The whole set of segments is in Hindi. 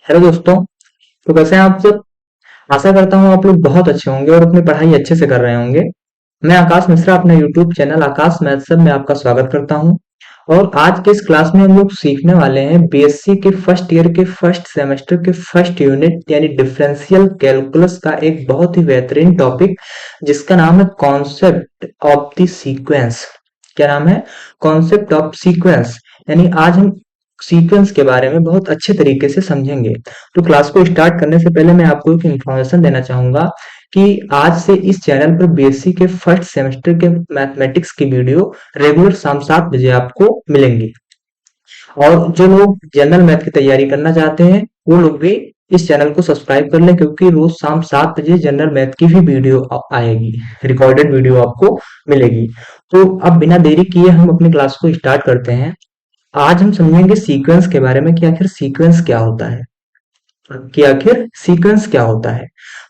हेलो दोस्तों। तो कैसे हैं आप सब। आशा करता हूँ आप लोग बहुत अच्छे होंगे और अपनी पढ़ाई अच्छे से कर रहे होंगे। मैं आकाश मिश्रा अपने यूट्यूब चैनल आकाश मैथ सब में आपका स्वागत करता हूँ। और आज के इस क्लास में हम लोग सीखने वाले हैं बीएससी के फर्स्ट ईयर के फर्स्ट सेमेस्टर के फर्स्ट यूनिट यानी डिफरेंशियल कैलकुलस का एक बहुत ही बेहतरीन टॉपिक, जिसका नाम है कॉन्सेप्ट ऑफ द सीक्वेंस। क्या नाम है? Concept of sequence. यानी आज हम सीक्वेंस के बारे में बहुत अच्छे तरीके से समझेंगे। तो क्लास को स्टार्ट करने से पहले मैं आपको एक इन्फॉर्मेशन देना चाहूंगा कि आज से इस चैनल पर बीएससी के फर्स्ट सेमेस्टर के मैथमेटिक्स की वीडियो रेगुलर शाम 7 बजे आपको मिलेंगी। और जो लोग जनरल मैथ की तैयारी करना चाहते हैं वो लोग भी इस चैनल को सब्सक्राइब कर लें, क्योंकि रोज शाम 7 बजे जनरल मैथ की भी वीडियो आएगी, रिकॉर्डेड वीडियो आपको मिलेगी। तो अब बिना देरी किए हम अपनी क्लास को स्टार्ट करते हैं। आज हम समझेंगे सीक्वेंस के बारे में कि आखिर सीक्वेंस क्या होता है।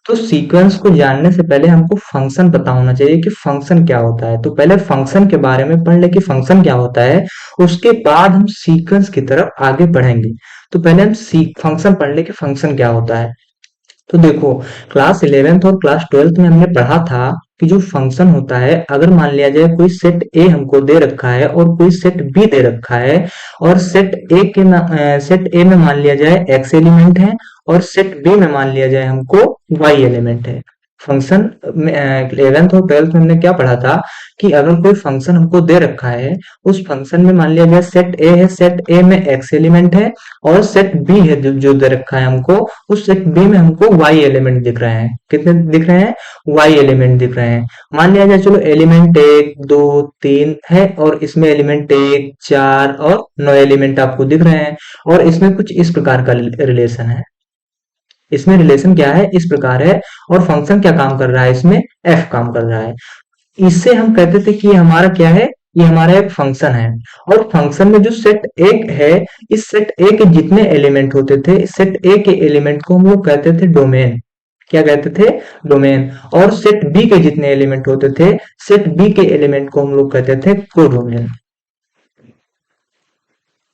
तो सीक्वेंस को जानने से पहले हमको फंक्शन पता होना चाहिए कि फंक्शन क्या होता है। तो पहले फंक्शन के बारे में पढ़ ले कि फंक्शन क्या होता है, उसके बाद हम सीक्वेंस की तरफ आगे बढ़ेंगे। तो पहले हम फंक्शन पढ़ ले कि फंक्शन क्या होता है। तो देखो, क्लास 11th और क्लास 12th में हमने पढ़ा था कि जो फंक्शन होता है, अगर मान लिया जाए कोई सेट ए हमको दे रखा है और कोई सेट बी दे रखा है, और सेट ए में मान लिया जाए एक्स एलिमेंट है और सेट बी में मान लिया जाए हमको वाई एलिमेंट है। फंक्शन में 11th और 12th में हमने क्या पढ़ा था कि अगर कोई फंक्शन हमको दे रखा है, उस फंक्शन में मान लिया जाए सेट ए है, सेट ए में एक्स एलिमेंट है और सेट बी है जो दे रखा है हमको, उस सेट बी में हमको वाई एलिमेंट दिख रहे हैं। कितने दिख रहे हैं? वाई एलिमेंट दिख रहे हैं। मान लिया जाए चलो एलिमेंट 1 2 3 है और इसमें एलिमेंट 1 4 और 9 एलिमेंट आपको दिख रहे हैं। और इसमें कुछ इस प्रकार का रिलेशन है। इसमें रिलेशन क्या है? इस प्रकार है। और फंक्शन क्या काम कर रहा है? इसमें एफ काम कर रहा है। इससे हम कहते थे कि ये हमारा क्या है? ये हमारा एक फंक्शन है। और फंक्शन में जो सेट एक है, इस सेट ए के जितने एलिमेंट होते थे, इस सेट ए के एलिमेंट को हम लोग कहते थे डोमेन। क्या कहते थे? डोमेन। और सेट बी के जितने एलिमेंट होते थे, सेट बी के एलिमेंट को हम लोग कहते थे कोडोमेन।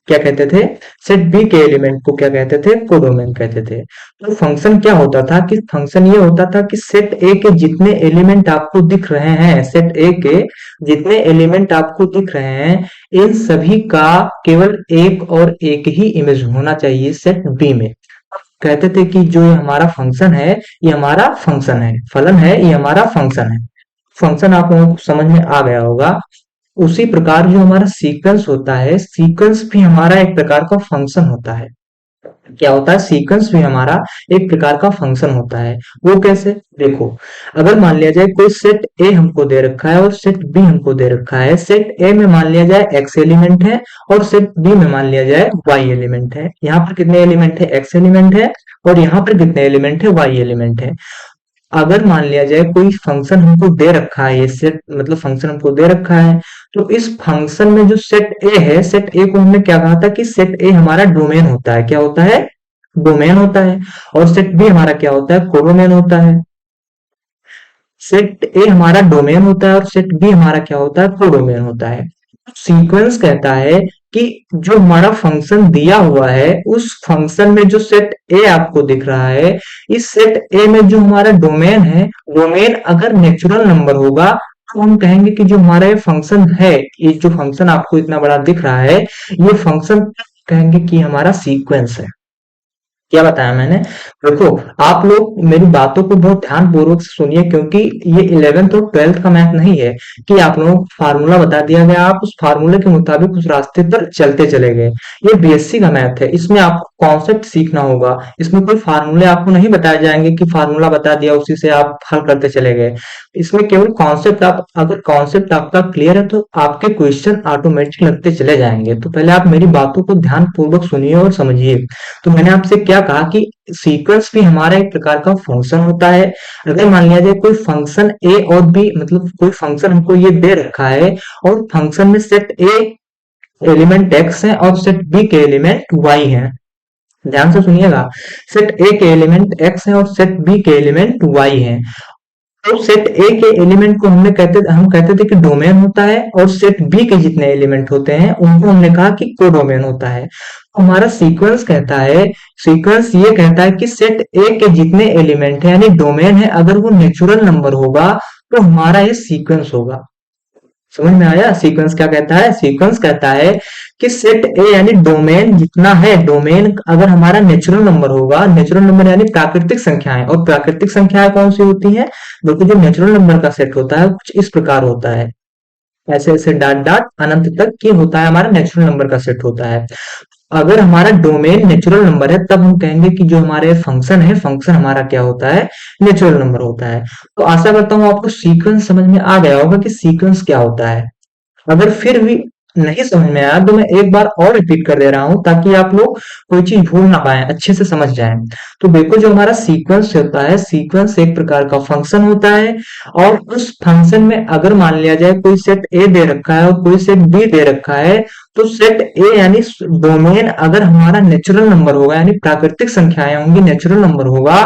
क्या कहते थे? सेट बी के एलिमेंट को क्या कहते थे? कोडोमेन कहते थे। तो फंक्शन क्या होता था कि फंक्शन ये होता था कि सेट ए के जितने एलिमेंट आपको दिख रहे हैं, सेट ए के जितने एलिमेंट आपको दिख रहे हैं, इन सभी का केवल एक और एक ही इमेज होना चाहिए सेट बी में। कहते थे कि जो ये हमारा फंक्शन है, ये हमारा फंक्शन है, फलन है, ये हमारा फंक्शन है। फंक्शन आप लोगों को समझ में आ गया होगा। उसी प्रकार जो हमारा सीक्वेंस होता है, सीक्वेंस भी हमारा एक प्रकार का फंक्शन होता है। क्या होता है? सीक्वेंस भी हमारा एक प्रकार का फंक्शन होता है। वो कैसे? देखो, अगर मान लिया जाए कोई सेट ए हमको दे रखा है और सेट बी हमको दे रखा है। सेट ए में मान लिया जाए एक्स एलिमेंट है और सेट बी में मान लिया जाए वाई एलिमेंट है। यहाँ पर कितने एलिमेंट है? एक्स एलिमेंट है। और यहाँ पर कितने एलिमेंट है? वाई एलिमेंट है। अगर मान लिया जाए कोई फंक्शन हमको दे रखा है, ये सेट मतलब फंक्शन हमको दे रखा है, तो इस फंक्शन में जो सेट ए है, सेट ए को हमने क्या कहा था कि सेट ए हमारा डोमेन होता है। क्या होता है? डोमेन होता है। और सेट बी हमारा क्या होता है? कोडोमेन होता है। सेट ए हमारा डोमेन होता है और सेट बी हमारा क्या होता है? कोडोमेन होता है। सीक्वेंस कहता है कि जो हमारा फंक्शन दिया हुआ है, उस फंक्शन में जो सेट ए आपको दिख रहा है, इस सेट ए में जो हमारा डोमेन है, डोमेन अगर नेचुरल नंबर होगा तो हम कहेंगे कि जो हमारा ये फंक्शन है, ये जो फंक्शन आपको इतना बड़ा दिख रहा है, ये फंक्शन कहेंगे कि हमारा सीक्वेंस है। क्या बताया मैंने? देखो, आप लोग मेरी बातों को बहुत ध्यान पूर्वक से सुनिए, क्योंकि ये 11th और 12th का मैथ नहीं है कि आप लोगों को फार्मूला बता दिया गया, आप उस फार्मूले के मुताबिक उस रास्ते पर चलते चले गए। ये बीएससी का मैथ है, इसमें आपको कॉन्सेप्ट सीखना होगा। इसमें कोई फार्मूले आपको नहीं बताए जाएंगे कि फार्मूला बता दिया उसी से आप हल करते चले गए। इसमें केवल कॉन्सेप्ट, आप अगर कॉन्सेप्ट आपका क्लियर है तो आपके क्वेश्चन ऑटोमेटिक लगते चले जाएंगे। तो पहले आप मेरी बातों को ध्यान पूर्वक सुनिए और समझिए। तो मैंने आपसे क्या कहा कि सीक्वेंस भी हमारा एक प्रकार का फंक्शन होता है। अगर मान लिया जाए कोई फंक्शन ए और बी, मतलब कोई फंक्शन हमको ये दे रखा है और फंक्शन में सेट ए एलिमेंट एक्स है और सेट बी के एलिमेंट वाई है। ध्यान से सुनिएगा, सेट ए के एलिमेंट एक्स है और सेट बी के एलिमेंट वाई है। तो सेट ए के एलिमेंट को हम कहते थे कि डोमेन होता है, और सेट बी के जितने एलिमेंट होते हैं उनको हमने कहा कि कोडोमेन होता है। हमारा सीक्वेंस ये कहता है कि सेट ए के जितने एलिमेंट है यानी डोमेन है, अगर वो नेचुरल नंबर होगा तो हमारा ये सीक्वेंस होगा। समझ में आया? सीक्वेंस क्या कहता है? सीक्वेंस कहता है कि सेट ए यानी डोमेन जितना है, डोमेन अगर हमारा नेचुरल नंबर होगा, नेचुरल नंबर यानी प्राकृतिक संख्याएं, और प्राकृतिक संख्याएं कौन सी होती हैं? देखो, जो नेचुरल नंबर का सेट होता है कुछ इस प्रकार होता है, ऐसे ऐसे डॉट डॉट अनंत तक की होता है, हमारा नेचुरल नंबर का सेट होता है। अगर हमारा डोमेन नेचुरल नंबर है तब हम कहेंगे कि जो हमारे फंक्शन है, फंक्शन हमारा क्या होता है? नेचुरल नंबर होता है। तो आशा करता हूँ आपको सीक्वेंस समझ में आ गया होगा कि सीक्वेंस क्या होता है। अगर फिर भी नहीं समझ में आया तो मैं एक बार और रिपीट कर दे रहा हूं, ताकि आप लोग कोई चीज भूल ना पाए, अच्छे से समझ जाएं। तो देखो, जो हमारा सीक्वेंस होता है, सीक्वेंस एक प्रकार का फंक्शन होता है, और उस फंक्शन में अगर मान लिया जाए कोई सेट ए दे रखा है और कोई सेट बी दे रखा है, तो सेट ए यानी डोमेन अगर हमारा नेचुरल नंबर होगा, यानी प्राकृतिक संख्याएं होंगी, नेचुरल नंबर होगा,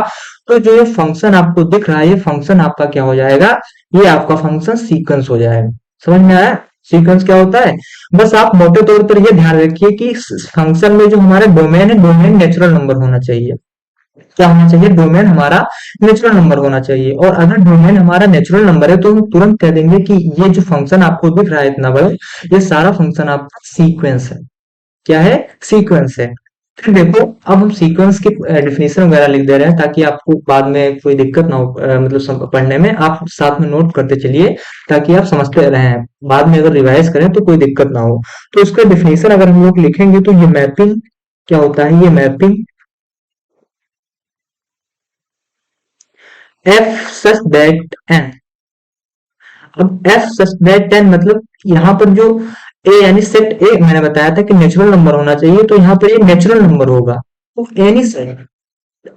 तो जो ये फंक्शन आपको दिख रहा है, ये फंक्शन आपका क्या हो जाएगा? ये आपका फंक्शन सीक्वेंस हो जाएगा। समझ में आया सीक्वेंस क्या होता है? बस आप मोटे तौर पर ये ध्यान रखिए कि फंक्शन में जो हमारा डोमेन है, डोमेन नेचुरल नंबर होना चाहिए। क्या होना चाहिए? डोमेन हमारा नेचुरल नंबर होना चाहिए। और अगर डोमेन हमारा नेचुरल नंबर है तो हम तुरंत कह देंगे कि ये जो फंक्शन आपको दिख रहा है इतना बड़ा, ये सारा फंक्शन आपका सीक्वेंस है। क्या है? सीक्वेंस है। फिर देखो, अब हम सीक्वेंस की डेफिनेशन वगैरह लिख दे रहे हैं, ताकि आपको बाद में कोई दिक्कत ना हो, मतलब पढ़ने में आप साथ में नोट करते चलिए, ताकि आप समझते रहें, बाद में अगर रिवाइज करें तो कोई दिक्कत ना हो। तो इसका डेफिनेशन अगर हम लोग लिखेंगे तो ये मैपिंग क्या होता है? ये mapping f such that n. अब एफ सच दैट एन मतलब यहाँ पर जो ए यानी सेट ए मैंने बताया था कि नेचुरल नंबर होना चाहिए, तो यहाँ पर ये नेचुरल नंबर होगा। तो any set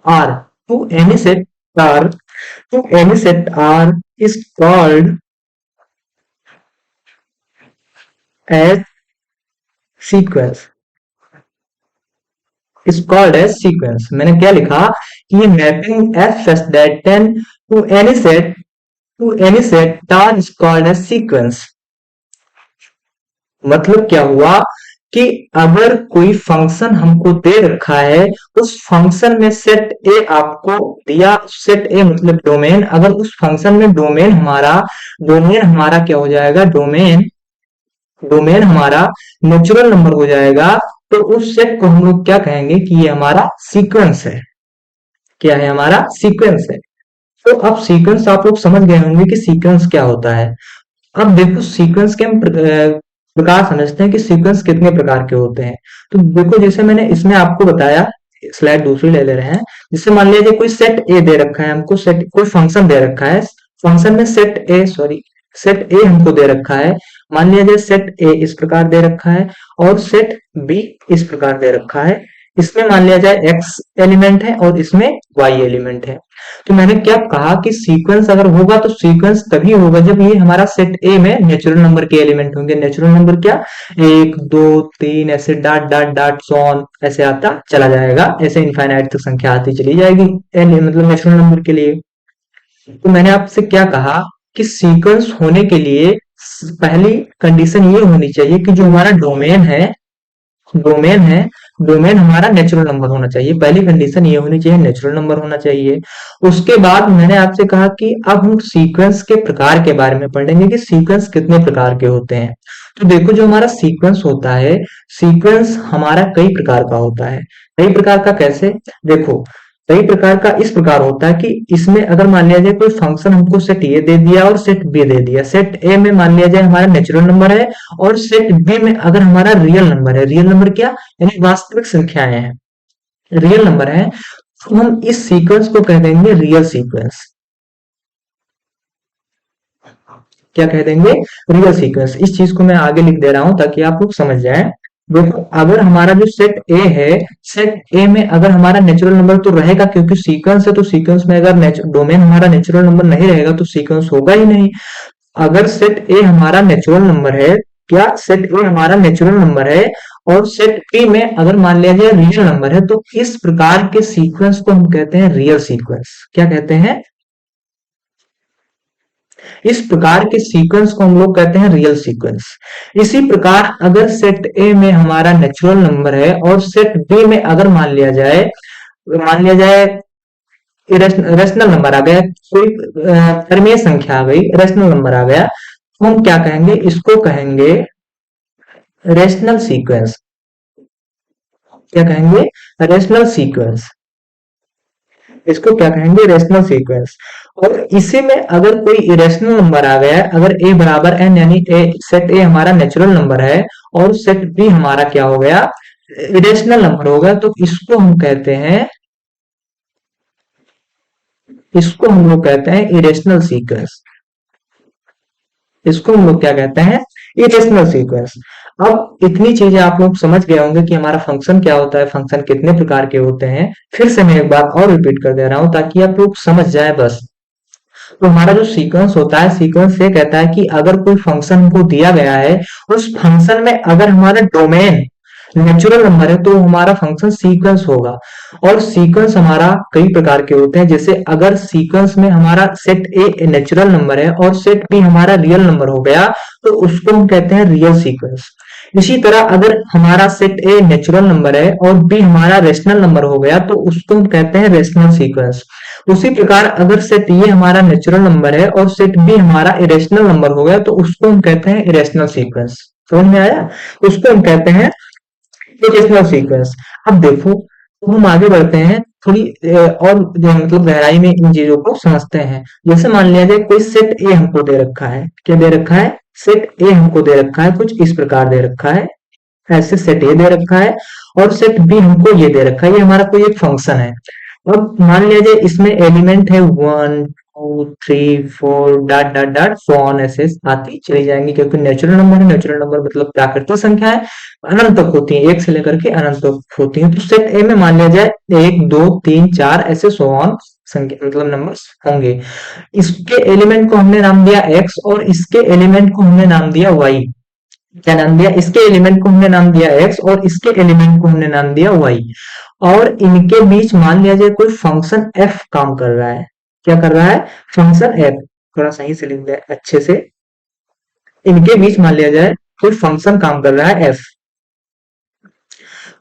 R to any set R to any set R is called as sequence, is called as sequence। मैंने क्या लिखा कि ये mapping f such that 10 to any set R is called as sequence। मतलब क्या हुआ कि अगर कोई फंक्शन हमको दे रखा है, उस फंक्शन में सेट ए आपको दिया, सेट ए मतलब डोमेन, अगर उस फंक्शन में डोमेन हमारा क्या हो जाएगा? डोमेन हमारा नेचुरल नंबर हो जाएगा, तो उस सेट को हम लोग क्या कहेंगे कि ये हमारा सीक्वेंस है। क्या है? हमारा सीक्वेंस है। तो अब सीक्वेंस आप लोग समझ गए होंगे कि सीक्वेंस क्या होता है। अब देखो, सीक्वेंस के हम प्रकार समझते हैं कि सीक्वेंस कितने प्रकार के होते हैं। तो देखो, जैसे मैंने इसमें आपको बताया, स्लाइड दूसरी ले ले रहे हैं, जिससे मान लीजिए कोई सेट ए दे रखा है हमको, सेट कोई फंक्शन दे रखा है, फंक्शन में सेट ए हमको दे रखा है। मान लिया जाए सेट ए इस प्रकार दे रखा है और सेट बी इस प्रकार दे रखा है। इसमें मान लिया जाए एक्स एलिमेंट है और इसमें वाई एलिमेंट है। तो मैंने क्या कहा कि सीक्वेंस अगर होगा तो सीक्वेंस तभी होगा जब ये हमारा सेट ए में नेचुरल नंबर के एलिमेंट होंगे। नेचुरल नंबर क्या? 1 2 3 ऐसे डॉट डॉट डॉट सॉन ऐसे आता चला जाएगा, ऐसे इनफाइनाइट तक संख्या आती चली जाएगी मतलब नेचुरल नंबर के लिए। तो मैंने आपसे क्या कहा कि सीक्वेंस होने के लिए पहली कंडीशन ये होनी चाहिए कि जो हमारा डोमेन है डोमेन हमारा नेचुरल नंबर होना चाहिए। पहली कंडीशन ये होनी चाहिए, नेचुरल नंबर होना चाहिए। उसके बाद मैंने आपसे कहा कि अब हम सीक्वेंस के प्रकार के बारे में पढ़ेंगे कि सीक्वेंस कितने प्रकार के होते हैं। तो देखो, जो हमारा सीक्वेंस होता है, सीक्वेंस हमारा कई प्रकार का होता है। कई प्रकार का कैसे? देखो, कई प्रकार का इस प्रकार होता है कि इसमें अगर मान लिया जाए कोई फंक्शन हमको सेट ए दे दिया और सेट बी दे दिया। सेट ए में मान लिया जाए हमारा नेचुरल नंबर है, और सेट बी में अगर हमारा रियल नंबर है। रियल नंबर क्या? यानी वास्तविक संख्याएं हैं, रियल नंबर है। तो हम इस सीक्वेंस को कह देंगे रियल सीक्वेंस। क्या कह देंगे? Real sequence. इस चीज को मैं आगे लिख दे रहा हूं ताकि आप लोग समझ जाएं। देखो, अगर हमारा जो सेट ए है, सेट ए में अगर हमारा नेचुरल नंबर तो रहेगा, क्योंकि सीक्वेंस है, तो सीक्वेंस में अगर डोमेन हमारा नेचुरल नंबर नहीं रहेगा तो सीक्वेंस होगा ही नहीं। अगर सेट ए हमारा नेचुरल नंबर है, क्या सेट ए हमारा नेचुरल नंबर है और सेट बी में अगर मान लिया जाए रियल नंबर है, तो इस प्रकार के सीक्वेंस को हम कहते हैं रियल सीक्वेंस। क्या कहते हैं? इस प्रकार के सीक्वेंस को हम लोग कहते हैं रियल सीक्वेंस। इसी प्रकार अगर सेट ए में हमारा नेचुरल नंबर है और सेट बी में अगर मान लिया जाए रेशनल नंबर आ गया, कोई परिमेय संख्या आ गई, रेशनल नंबर आ गया, तो हम क्या कहेंगे, इसको कहेंगे रेशनल सीक्वेंस। क्या कहेंगे, रेशनल सीक्वेंस। इसको क्या कहेंगे, रेशनल सीक्वेंस। और इसी में अगर कोई इरेशनल नंबर आ गया है, अगर a बराबर n यानी सेट a हमारा नेचुरल नंबर है और सेट b हमारा क्या हो गया, इरेशनल नंबर हो गया, तो इसको हम लोग कहते हैं इरेशनल सीक्वेंस। इसको हम लोग क्या कहते हैं, इरेशनल सीक्वेंस। अब इतनी चीजें आप लोग समझ गए होंगे कि हमारा फंक्शन क्या होता है, फंक्शन कितने प्रकार के होते हैं। फिर से मैं एक बार और रिपीट कर दे रहा हूं ताकि आप लोग समझ जाए बस। तो हमारा जो सीक्वेंस होता है, सीक्वेंस ये कहता है कि अगर कोई फंक्शन हमको दिया गया है, उस फंक्शन में अगर हमारा डोमेन नेचुरल नंबर है तो हमारा फंक्शन सीक्वेंस होगा। और सीक्वेंस हमारा कई प्रकार के होते हैं, जैसे अगर सीक्वेंस में हमारा सेट ए नेचुरल नंबर है और सेट बी हमारा रियल नंबर हो गया तो उसको हम कहते हैं रियल सीक्वेंस। इसी तरह अगर हमारा सेट ए नेचुरल नंबर है और बी हमारा रेशनल नंबर हो गया तो उसको हम कहते हैं रेशनल सीक्वेंस। उसी प्रकार अगर सेट ए हमारा नेचुरल नंबर है और सेट बी हमारा इरेशनल नंबर हो गया तो उसको हम कहते हैं इरेशनल सीक्वेंस। समझ में आया, उसको हम कहते हैं इरेशनल सीक्वेंस। अब देखो, तो हम आगे बढ़ते हैं, थोड़ी और मतलब गहराई में इन चीजों को समझते हैं। जैसे मान लिया जाए कोई सेट ए हमको दे रखा है, क्या दे रखा है, सेट ए हमको दे रखा है, कुछ इस प्रकार दे रखा है, ऐसे सेट ए दे रखा है और सेट बी हमको ये दे रखा है, ये हमारा कोई एक फंक्शन है। अब मान लिया जाए इसमें एलिमेंट है 1 2 3 4 dot dot dot so on, ऐसे आती चली जाएंगी, क्योंकि नेचुरल नंबर है, नेचुरल नंबर मतलब प्राकृतिक संख्या है, अनंत तक होती है, एक से लेकर के अनंत तक होती है। तो सेट ए में मान लिया जाए 1 2 3 4 ऐसे सो ऑन संख्या मतलब नंबर्स होंगे। इसके एलिमेंट को हमने नाम दिया एक्स और इसके एलिमेंट को हमने नाम दिया वाई। क्या नाम दिया, इसके एलिमेंट को हमने नाम दिया एक्स और इसके एलिमेंट को हमने नाम दिया वाई। और इनके बीच मान लिया जाए कोई फंक्शन एफ काम कर रहा है। क्या कर रहा है, फंक्शन एफ। थोड़ा सही से लिख दे अच्छे से, इनके बीच मान लिया जाए कोई फंक्शन काम कर रहा है एफ,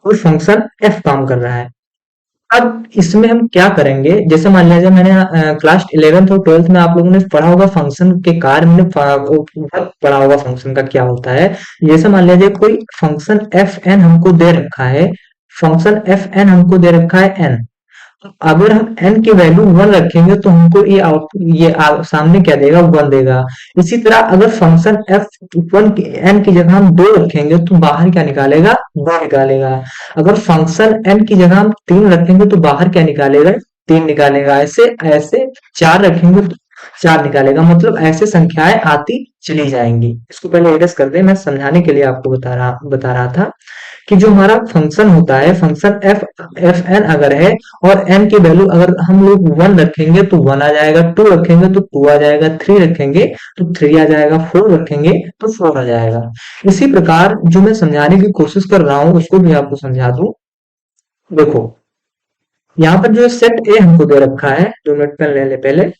कोई फंक्शन एफ काम कर रहा है। अब इसमें हम क्या करेंगे, जैसे मान लीजिए मैंने क्लास 11th और 12th में आप लोगों ने पढ़ा होगा फंक्शन के कार्य में पढ़ा होगा फंक्शन का क्या होता है। जैसे मान लीजिए कोई फंक्शन एफ एन हमको दे रखा है, फंक्शन एफ एन हमको दे रखा है एन। अगर हम n की वैल्यू 1 रखेंगे तो हमको सामने क्या देगा, 1 देगा। इसी तरह अगर फंक्शन f1 की n की जगह हम 2 रखेंगे तो बाहर क्या निकालेगा, 2 निकालेगा। अगर फंक्शन n की जगह हम 3 रखेंगे तो बाहर क्या निकालेगा, 3 निकालेगा। ऐसे ऐसे 4 रखेंगे तो 4 निकालेगा। मतलब ऐसे संख्याएं आती चली जाएंगी। इसको पहले एड्रेस कर दे, मैं समझाने के लिए आपको बता रहा था कि जो हमारा फंक्शन होता है, फंक्शन एफ एन अगर है और एन की वैल्यू अगर हम लोग 1 रखेंगे तो 1 आ जाएगा, 2 रखेंगे तो 2 आ जाएगा, 3 रखेंगे तो 3 आ जाएगा, 4 रखेंगे तो 4 आ जाएगा। इसी प्रकार जो मैं समझाने की कोशिश कर रहा हूं उसको भी आपको समझा दूं। देखो यहाँ पर जो सेट ए हमको दे रखा है, 2 मिनट पेन ले ले पहले।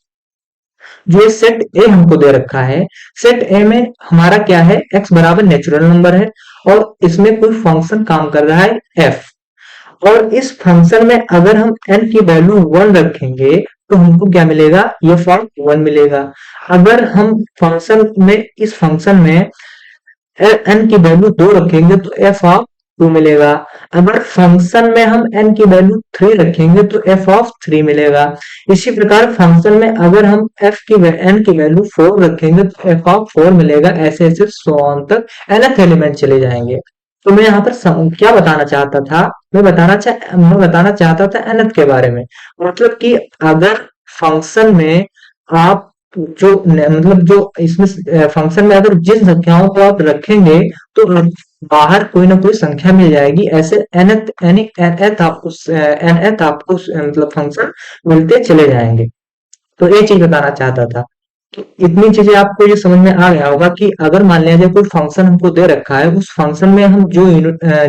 जो ये सेट ए हमको दे रखा है, सेट ए में हमारा क्या है, एक्स बराबर नेचुरल नंबर है और इसमें कोई फंक्शन काम कर रहा है एफ। और इस फंक्शन में अगर हम n की वैल्यू 1 रखेंगे तो हमको क्या मिलेगा, ये फॉर्म 1 मिलेगा। अगर हम फंक्शन में इस फंक्शन में n की वैल्यू 2 रखेंगे तो f ऑफ 2 मिलेगा। अगर फंक्शन में हम n की वैल्यू 3 रखेंगे तो f ऑफ 3 मिलेगा। इसी प्रकार फंक्शन में अगर हम n की वैल्यू 4 रखेंगे तो f ऑफ 4 मिलेगा। ऐसे ऐसे सो ऑन तक nth एलिमेंट चले जाएंगे। तो मैं यहाँ पर क्या बताना चाहता था, मैं बताना चाहता था nth के बारे में। मतलब कि अगर फंक्शन में आप मतलब जो इसमें फंक्शन में अगर जिन संख्याओं को आप रखेंगे तो बाहर कोई ना कोई संख्या मिल जाएगी। ऐसे nth आपको मतलब फंक्शन मिलते चले जाएंगे। तो ये चीज बताना चाहता था। इतनी चीजें आपको ये समझ में आ गया होगा कि अगर मान लिया जाए कोई फंक्शन हमको दे रखा है, उस फंक्शन में हम जो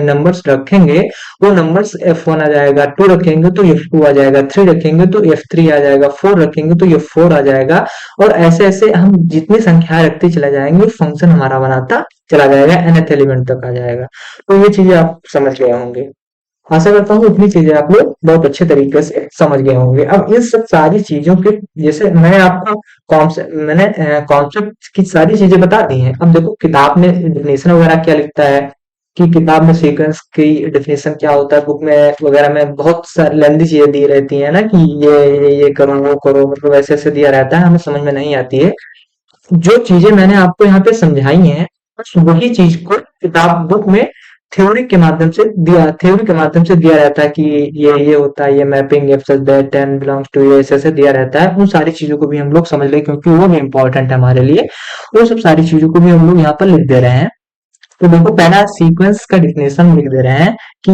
नंबर्स रखेंगे वो नंबर्स f1 आ जाएगा, 2 रखेंगे तो f2 आ जाएगा, 3 रखेंगे तो f3 आ जाएगा, 4 रखेंगे तो f4 आ जाएगा, और ऐसे ऐसे हम जितनी संख्याएं रखते चले जाएंगे फंक्शन हमारा बनाता चला जाएगा, nth एलिमेंट तक आ जाएगा। तो ये चीजें आप समझ गए होंगे। आशा करता हूँ इतनी चीजें आप लोग बहुत अच्छे तरीके से समझ गए होंगे। अब इन सब सारी चीजों के, जैसे मैंने आपको कॉन्सेप्ट की सारी चीजें बता दी हैं। अब देखो किताब में डेफिनेशन वगैरह क्या लिखता है, कि किताब में सीक्वेंस की डेफिनेशन क्या होता है, बुक में वगैरह में बहुत सारी लेंदी चीजें दी रहती है ना, कि ये करो वो करो, मतलब ऐसे ऐसे दिया रहता है, हमें समझ में नहीं आती है। जो चीजें मैंने आपको यहाँ पे समझाई हैं, बस वही चीज को किताब बुक में थ्योरी के माध्यम से दिया रहता है, कि ये होता है, ये mapping f such that 10 belongs to ये, ऐसे ऐसे दिया रहता है। उन सारी चीजों को भी हम लोग समझ ले, क्योंकि वो भी इम्पोर्टेंट है हमारे लिए। वो सब सारी चीजों को भी हम लोग यहाँ पर लिख दे रहे हैं। तो देखो पहला सीक्वेंस का डिफिनेशन लिख दे रहे हैं, कि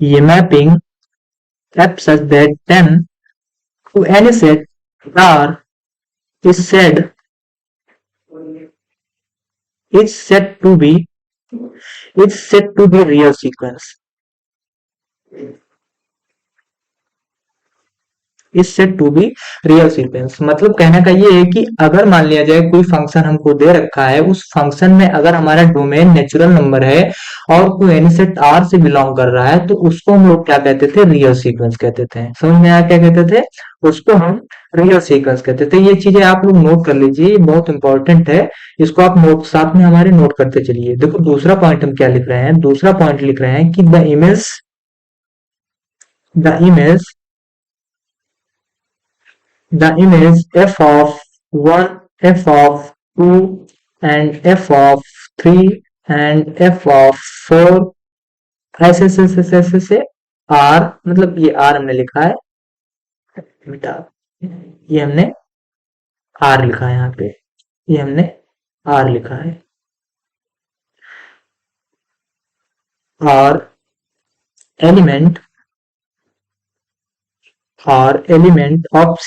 ये mapping f such that 10 to any set R is said is said to be real sequence, is said to be real sequence. मतलब कहने का ये है कि अगर मान लिया जाए कोई फंक्शन हमको दे रखा है, उस फंक्शन में अगर हमारा डोमेन नेचुरल नंबर है और कोई एनी सेट आर से बिलोंग कर रहा है, तो उसको हम लोग क्या कहते थे, रियल सीक्वेंस कहते थे। समझ में आया क्या कहते थे, उसको हम रियल सीक्वेंस कहते थे। ये चीजें आप लोग नोट कर लीजिए, ये बहुत इंपॉर्टेंट है। इसको आप नोट साथ में हमारे नोट करते चलिए। देखो दूसरा पॉइंट हम क्या लिख रहे हैं, दूसरा पॉइंट लिख रहे हैं कि the image f of 1, f of 2 and f of 3 and f of 4, ऐसे ऐसे ऐसे ऐसे से r, मतलब ये r हमने लिखा है बेटा, ये हमने r लिखा है यहाँ पे, ये हमने r लिखा है। और element of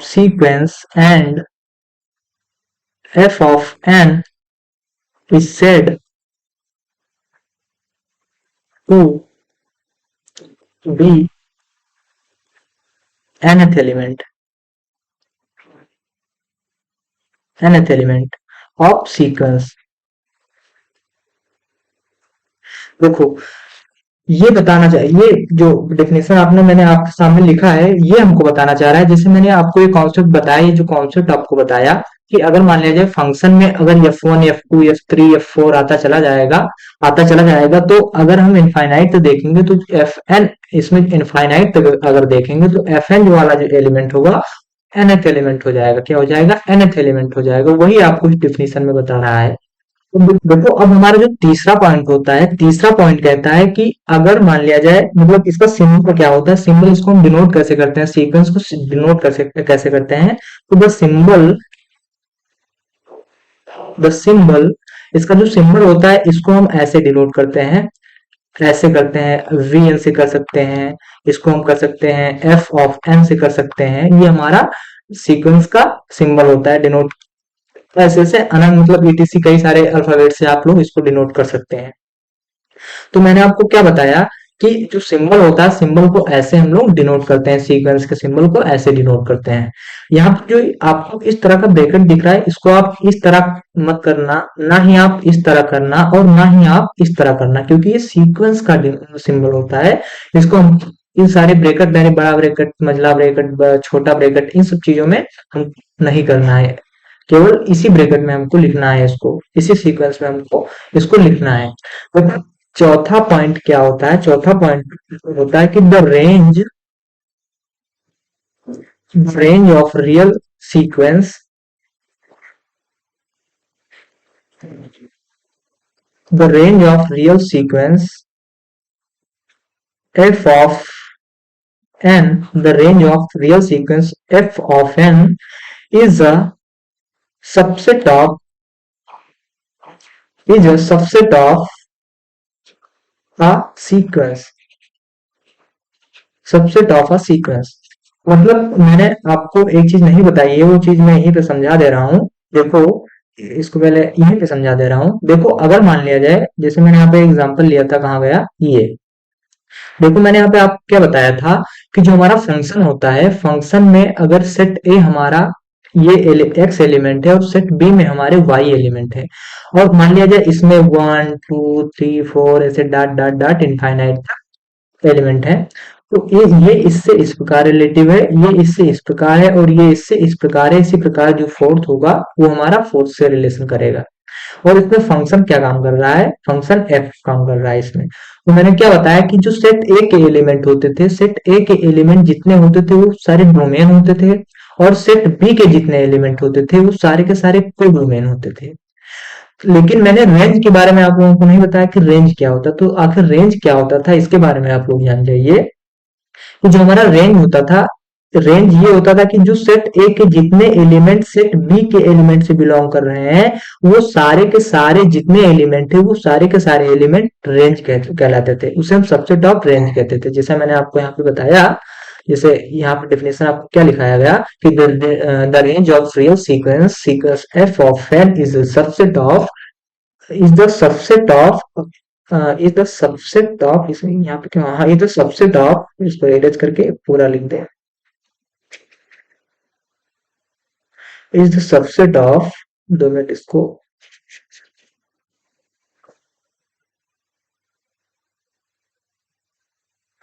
sequence and f of n is said to be nth element of sequence। देखो ये बताना चाहिए, ये जो डेफिनेशन मैंने आपके सामने लिखा है, ये हमको बताना चाह रहा है। जैसे मैंने आपको ये कॉन्सेप्ट बताया, ये जो कॉन्सेप्ट आपको बताया, कि अगर मान लिया जाए फंक्शन में अगर f1 f2 f3 f4 आता चला जाएगा, तो अगर हम इनफाइनाइट तक देखेंगे तो fn, इसमें इनफाइनाइट तक अगर देखेंगे तो fn जो वाला जो एलिमेंट होगा nth एलिमेंट हो जाएगा। क्या हो जाएगा, nth एलिमेंट हो जाएगा। वही आपको इस डिफिनेशन में बता रहा है। तो देखो अब हमारा जो तीसरा पॉइंट होता है, तीसरा पॉइंट कहता है कि अगर मान लिया जाए, मतलब इसका सिंबल क्या होता है, सिंबल इसको हम डिनोट कैसे करते हैं, सीक्वेंस को डिनोट कैसे करते हैं। तो द सिंबल इसका जो सिंबल होता है, इसको हम ऐसे डिनोट करते हैं, ऐसे करते हैं, वी एन से कर सकते हैं, इसको हम कर सकते हैं एफ ऑफ एन से कर सकते हैं। ये हमारा सीक्वेंस का सिंबल होता है, डिनोट ऐसे ऐसे अनंत, मतलब ईटीसी कई सारे अल्फाबेट से आप लोग इसको डिनोट कर सकते हैं। तो मैंने आपको क्या बताया, कि जो सिंबल होता है, सिंबल को ऐसे हम लोग डिनोट करते हैं, सीक्वेंस के सिंबल को ऐसे डिनोट करते हैं। यहाँ पर जो आपको इस तरह का ब्रैकेट दिख रहा है, इसको आप इस तरह मत करना, ना ही आप इस तरह करना और ना ही आप इस तरह करना, क्योंकि ये सीक्वेंस का सिंबल होता है। इसको हम इन सारे ब्रैकेट, यानी बड़ा ब्रैकेट, मझला ब्रैकेट, छोटा ब्रैकेट, इन सब चीजों में हम नहीं करना है। केवल इसी ब्रैकेट में हमको लिखना है, इसको इसी सीक्वेंस में हमको इसको लिखना है। तो चौथा पॉइंट क्या होता है, चौथा पॉइंट होता है कि the range of real sequence, the range of real sequence f of n, the range of real sequence f of n is a subset of is a subset of a sequence, subset of a sequence. मतलब मैंने आपको एक चीज नहीं बताई है, वो चीज मैं यहीं पे समझा दे रहा हूँ। देखो, इसको पहले यहीं पे समझा दे रहा हूँ। देखो, अगर मान लिया जाए, जैसे मैंने यहाँ पे एग्जांपल लिया था, कहाँ गया ये। देखो, मैंने यहाँ पे आपको क्या बताया था कि जो हमारा फंक्शन होता है, फंक्शन में अगर सेट ए हमारा ये एक्स एलिमेंट है और सेट बी में हमारे वाई एलिमेंट है, और मान लिया जाए इसमें 1 2 3 4 ऐसे dot dot dot infinite element है, तो ये इससे इस प्रकार रिलेटिव है, ये इससे इस प्रकार है, और ये इससे इस प्रकार है। इसी प्रकार जो फोर्थ होगा वो हमारा फोर्थ से रिलेशन करेगा। और इसमें फंक्शन क्या काम कर रहा है, फंक्शन एफ काम कर रहा है इसमें। तो मैंने क्या बताया कि जो सेट ए के एलिमेंट होते थे, सेट ए के एलिमेंट जितने होते थे वो सारे डोमेन होते थे, और सेट बी के जितने एलिमेंट होते थे वो सारे के सारे को डोमेन होते थे। लेकिन मैंने रेंज के बारे में आप लोगों को नहीं बताया कि रेंज क्या होता, तो आखिर रेंज क्या होता था इसके बारे में आप लोग जान जाइए। कि जो हमारा रेंज होता था, रेंज ये होता था कि जो सेट ए के जितने एलिमेंट सेट बी के एलिमेंट से बिलोंग कर रहे हैं, वो सारे के सारे जितने एलिमेंट है वो सारे के सारे एलिमेंट रेंज कहलाते थे। उसे हम सबसेट ऑफ रेंज कहते थे। जैसे मैंने आपको यहाँ पे बताया, जैसे यहाँ पे डेफिनेशन आपको क्या लिखाया गया कि the range of real sequence sequence f of n is subset of is the subset of is the subset of इसमें यहाँ पे क्या, हाँ, is the subset of, इसको एरेज करके पूरा लिख दे, is the subset of, 2 minute इसको,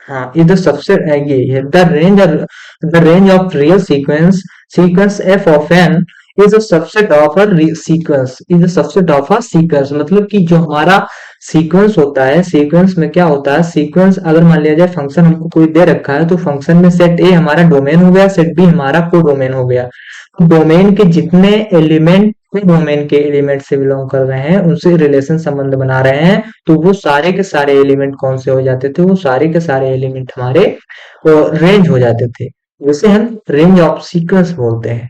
हाँ, is the subset, ये the range of real sequence sequence f of n is a subset of a sequence, is a subset of a sequence. मतलब कि जो हमारा सीक्वेंस होता है, सीक्वेंस में क्या होता है, सीक्वेंस अगर मान लिया जाए फंक्शन हमको कोई दे रखा है, तो फंक्शन में सेट ए हमारा डोमेन हो गया, सेट बी हमारा को डोमेन हो गया। तो डोमेन के जितने एलिमेंट डोमेन के एलिमेंट से बिलोंग कर रहे हैं, उनसे रिलेशन संबंध बना रहे हैं, तो वो सारे के सारे एलिमेंट कौन से हो जाते थे, वो सारे के सारे एलिमेंट हमारे रेंज हो जाते थे। जिसे हम रेंज ऑफ सीक्वेंस बोलते हैं।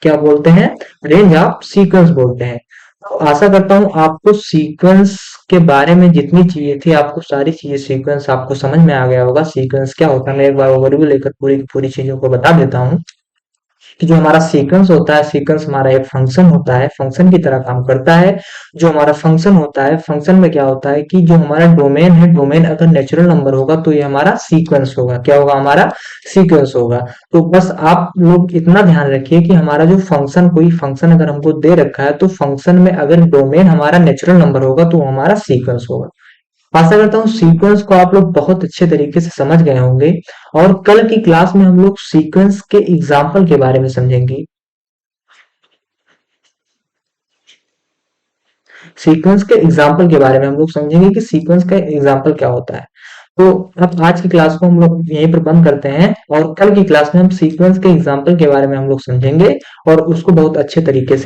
क्या बोलते हैं, रेंज ऑफ सीक्वेंस बोलते हैं। तो आशा करता हूँ आपको सीक्वेंस के बारे में जितनी चीजें थी, आपको सारी चीजें सीक्वेंस आपको समझ में आ गया होगा। सीक्वेंस क्या होता है, मैं एक बार ओवरव्यू लेकर पूरी पूरी चीजों को बता देता हूँ कि जो हमारा सीक्वेंस होता है, सीक्वेंस हमारा एक फंक्शन होता है, फंक्शन की तरह काम करता है। जो हमारा फंक्शन होता है, फंक्शन में क्या होता है कि जो हमारा डोमेन है, डोमेन अगर नेचुरल नंबर होगा तो ये हमारा सीक्वेंस होगा। क्या होगा, हमारा सीक्वेंस होगा। तो बस आप लोग इतना ध्यान रखिए कि हमारा जो फंक्शन, कोई फंक्शन अगर हमको दे रखा है, तो फंक्शन में अगर डोमेन हमारा नेचुरल नंबर होगा तो हमारा सीक्वेंस होगा। आशा करता हूँ सीक्वेंस को आप लोग बहुत अच्छे तरीके से समझ गए होंगे, और कल की क्लास में हम लोग सीक्वेंस के एग्जाम्पल के बारे में समझेंगे। सीक्वेंस के एग्जाम्पल के बारे में हम लोग समझेंगे कि सीक्वेंस का एग्जाम्पल क्या होता है। तो अब आज की क्लास को हम लोग यहीं पर बंद करते हैं, और कल की क्लास में हम सीक्वेंस के एग्जाम्पल के बारे में हम लोग समझेंगे, और उसको बहुत अच्छे तरीके से